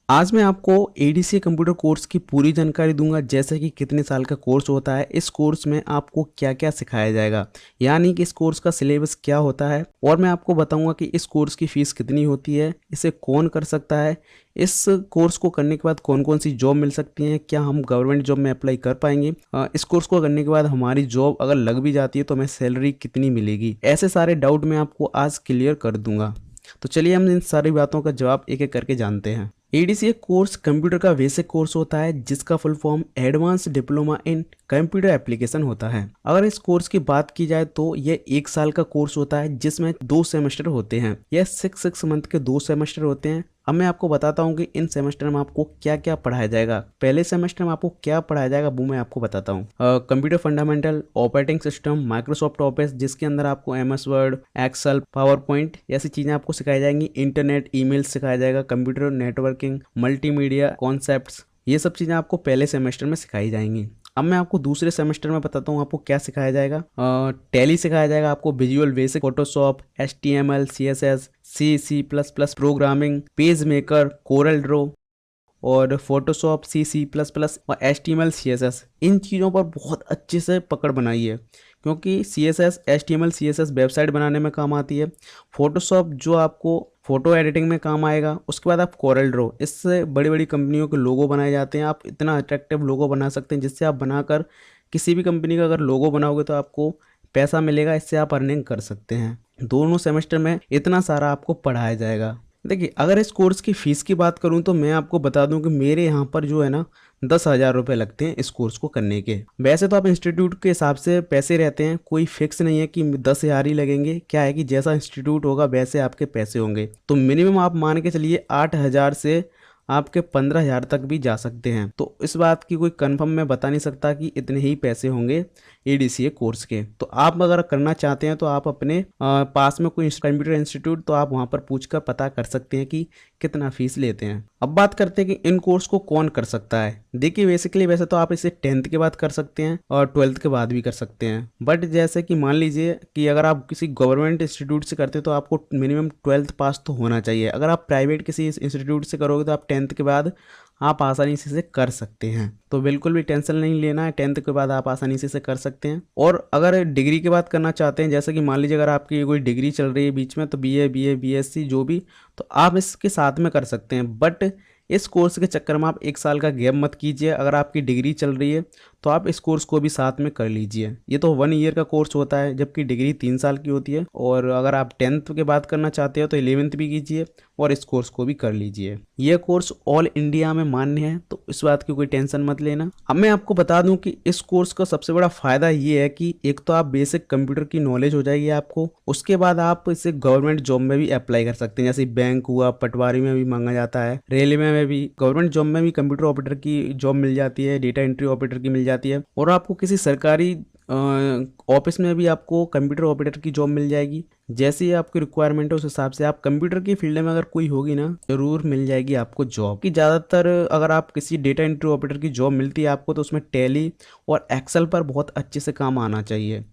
आज मैं आपको एडीसी कंप्यूटर कोर्स की पूरी जानकारी दूंगा, जैसे कि कितने साल का कोर्स होता है, इस कोर्स में आपको क्या क्या सिखाया जाएगा, यानी कि इस कोर्स का सिलेबस क्या होता है। और मैं आपको बताऊंगा कि इस कोर्स की फ़ीस कितनी होती है, इसे कौन कर सकता है, इस कोर्स को करने के बाद कौन कौन सी जॉब मिल सकती हैं, क्या हम गवर्नमेंट जॉब में अप्लाई कर पाएंगे, इस कोर्स को करने के बाद हमारी जॉब अगर लग भी जाती है तो हमें सैलरी कितनी मिलेगी। ऐसे सारे डाउट मैं आपको आज क्लियर कर दूंगा। तो चलिए हम इन सारी बातों का जवाब एक एक करके जानते हैं। एडीसी एक कोर्स कंप्यूटर का बेसिक कोर्स होता है, जिसका full form advance diploma in computer application होता है। अगर इस कोर्स की बात की जाए तो यह 1 साल का कोर्स होता है, जिसमें 2 सेमेस्टर होते हैं। यह 6 मंथ के 2 सेमेस्टर होते हैं। अब मैं आपको बताता हूँ कि इन सेमेस्टर में आपको क्या क्या पढ़ाया जाएगा। पहले सेमेस्टर में आपको क्या पढ़ाया जाएगा वो मैं आपको बताता हूँ। Computer fundamental, operating system, Microsoft Office, जिसके अंदर आपको MS Word, Excel, PowerPoint ऐसी चीज़ें आपको सिखाई जाएंगी। इंटरनेट, ईमेल सिखाया जाएगा, कंप्यूटर नेटवर्किंग, मल्टीमीडिया कॉन्सेप्ट्स, ये सब चीज़ें आपको पहले सेमेस्टर में सिखाई जाएंगी। अब मैं आपको दूसरे सेमेस्टर में बताता हूँ आपको क्या सिखाया जाएगा। टैली सिखाया जाएगा आपको, visual basic, Photoshop, HTML, CSS, C++, programming, page maker, Corel draw और फोटोशॉप, C++ और HTML, CSS। इन चीज़ों पर बहुत अच्छे से पकड़ बनाई है, क्योंकि CSS, HTML, CSS वेबसाइट बनाने में काम आती है। फोटोशॉप जो आपको फ़ोटो एडिटिंग में काम आएगा। उसके बाद आप कोरल ड्रॉ, इससे बड़ी बड़ी कंपनियों के लोगो बनाए जाते हैं। आप इतना अट्रैक्टिव लोगो बना सकते हैं, जिससे आप बनाकर किसी भी कंपनी का अगर लोगो बनाओगे तो आपको पैसा मिलेगा, इससे आप अर्निंग कर सकते हैं। दोनों सेमेस्टर में इतना सारा आपको पढ़ाया जाएगा। देखिए, अगर इस कोर्स की फ़ीस की बात करूं तो मैं आपको बता दूं कि मेरे यहाँ पर जो है ना 10,000 रुपये लगते हैं इस कोर्स को करने के। वैसे तो आप इंस्टीट्यूट के हिसाब से पैसे रहते हैं, कोई फिक्स नहीं है कि 10,000 ही लगेंगे। क्या है कि जैसा इंस्टीट्यूट होगा वैसे आपके पैसे होंगे। तो मिनिमम आप मान के चलिए 8,000 से आपके 15,000 तक भी जा सकते हैं। तो इस बात की कोई कंफर्म मैं बता नहीं सकता कि इतने ही पैसे होंगे ADCA कोर्स के। तो आप अगर करना चाहते हैं तो आप अपने पास में कोई कंप्यूटर इंस्टीट्यूट, तो आप वहाँ पर पूछकर पता कर सकते हैं कि कितना फीस लेते हैं। अब बात करते हैं कि इन कोर्स को कौन कर सकता है। देखिए, बेसिकली वैसे तो आप इसे 10th के बाद कर सकते हैं और 12th के बाद भी कर सकते हैं। बट जैसे कि मान लीजिए कि अगर आप किसी गवर्नमेंट इंस्टीट्यूट से करते हैं तो आपको मिनिमम 12th पास तो होना चाहिए। अगर आप प्राइवेट किसी इंस्टीट्यूट से करोगे तो आप 10th के बाद आप आसानी से इसे कर सकते हैं। तो बिल्कुल भी टेंशन नहीं लेना है, 10th के बाद आप आसानी से इसे कर सकते हैं। और अगर डिग्री की बात करना चाहते हैं, जैसे कि मान लीजिए अगर आपकी कोई डिग्री चल रही है बीच में, तो BA, BA, BSc जो भी, तो आप इसके साथ में कर सकते हैं। बट इस कोर्स के चक्कर में आप 1 साल का गैप मत कीजिए। अगर आपकी डिग्री चल रही है तो आप इस कोर्स को भी साथ में कर लीजिए। ये तो 1 ईयर का कोर्स होता है, जबकि डिग्री 3 साल की होती है। और अगर आप 10th के बाद करना चाहते हो तो 11th भी कीजिए और इस कोर्स को भी कर लीजिए। यह कोर्स ऑल इंडिया में मान्य है, तो इस बात की कोई टेंशन मत लेना। अब मैं आपको बता दूं कि इस कोर्स का सबसे बड़ा फायदा ये है कि एक तो आप बेसिक कंप्यूटर की नॉलेज हो जाएगी आपको। उसके बाद आप इसे गवर्नमेंट जॉब में भी अप्लाई कर सकते हैं, जैसे बैंक हुआ, पटवारी में भी मांगा जाता है, रेलवे में भी, गवर्नमेंट जॉब में भी कंप्यूटर ऑपरेटर की जॉब मिल जाती है, डेटा एंट्री ऑपरेटर की मिल जाती है। और आपको किसी सरकारी ऑफिस में भी आपको कंप्यूटर ऑपरेटर की जॉब मिल जाएगी। जैसे ही आपकी रिक्वायरमेंट है उस हिसाब से आप कंप्यूटर की फील्ड में अगर कोई होगी ना, जरूर मिल जाएगी आपको जॉब। कि ज़्यादातर अगर आप किसी डेटा एंट्री ऑपरेटर की जॉब मिलती है आपको, तो उसमें टैली और एक्सेल पर बहुत अच्छे से काम आना चाहिए।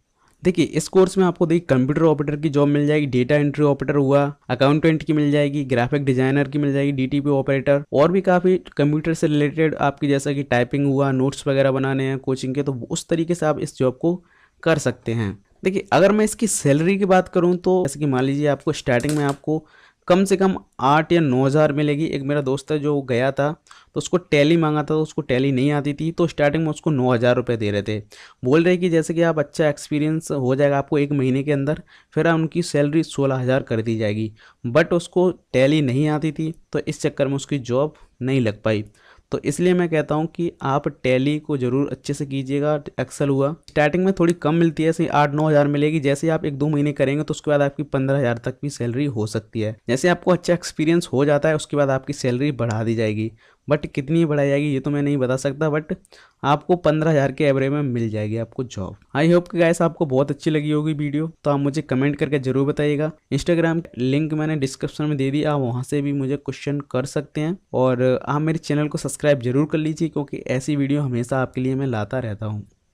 देखिए, इस कोर्स में आपको देखिए कंप्यूटर ऑपरेटर की जॉब मिल जाएगी, डेटा एंट्री ऑपरेटर हुआ, अकाउंटेंट की मिल जाएगी, ग्राफिक डिजाइनर की मिल जाएगी, DTP ऑपरेटर, और भी काफ़ी कंप्यूटर से रिलेटेड आपकी, जैसा कि टाइपिंग हुआ, नोट्स वगैरह बनाने हैं कोचिंग के, तो उस तरीके से आप इस जॉब को कर सकते हैं। देखिए, अगर मैं इसकी सैलरी की बात करूँ तो जैसे कि मान लीजिए आपको स्टार्टिंग में आपको कम से कम 8 या 9,000 मिलेगी। एक मेरा दोस्त है जो गया था, तो उसको टैली मांगा था, तो उसको टैली नहीं आती थी, तो स्टार्टिंग में उसको 9,000 रुपये दे रहे थे। बोल रहे कि जैसे कि आप अच्छा एक्सपीरियंस हो जाएगा आपको 1 महीने के अंदर, फिर उनकी सैलरी 16,000 कर दी जाएगी। बट उसको टैली नहीं आती थी, तो इस चक्कर में उसकी जॉब नहीं लग पाई। तो इसलिए मैं कहता हूँ कि आप टैली को ज़रूर अच्छे से कीजिएगा। एक्सेल हुआ, स्टार्टिंग में थोड़ी कम मिलती है, ऐसे 8-9 हज़ार मिलेगी। जैसे आप 1-2 महीने करेंगे तो उसके बाद आपकी 15,000 तक भी सैलरी हो सकती है। जैसे आपको अच्छा एक्सपीरियंस हो जाता है उसके बाद आपकी सैलरी बढ़ा दी जाएगी। बट कितनी बढ़ाई जाएगी ये तो मैं नहीं बता सकता, बट आपको 15,000 के एवरेज में मिल जाएगी आपको जॉब। आई होप कि गाइस आपको बहुत अच्छी लगी होगी वीडियो, तो आप मुझे कमेंट करके जरूर बताइएगा। इंस्टाग्राम लिंक मैंने डिस्क्रिप्शन में दे दी, आप वहाँ से भी मुझे क्वेश्चन कर सकते हैं। और आप मेरे चैनल को सब्सक्राइब जरूर कर लीजिए, क्योंकि ऐसी वीडियो हमेशा आपके लिए मैं लाता रहता हूँ।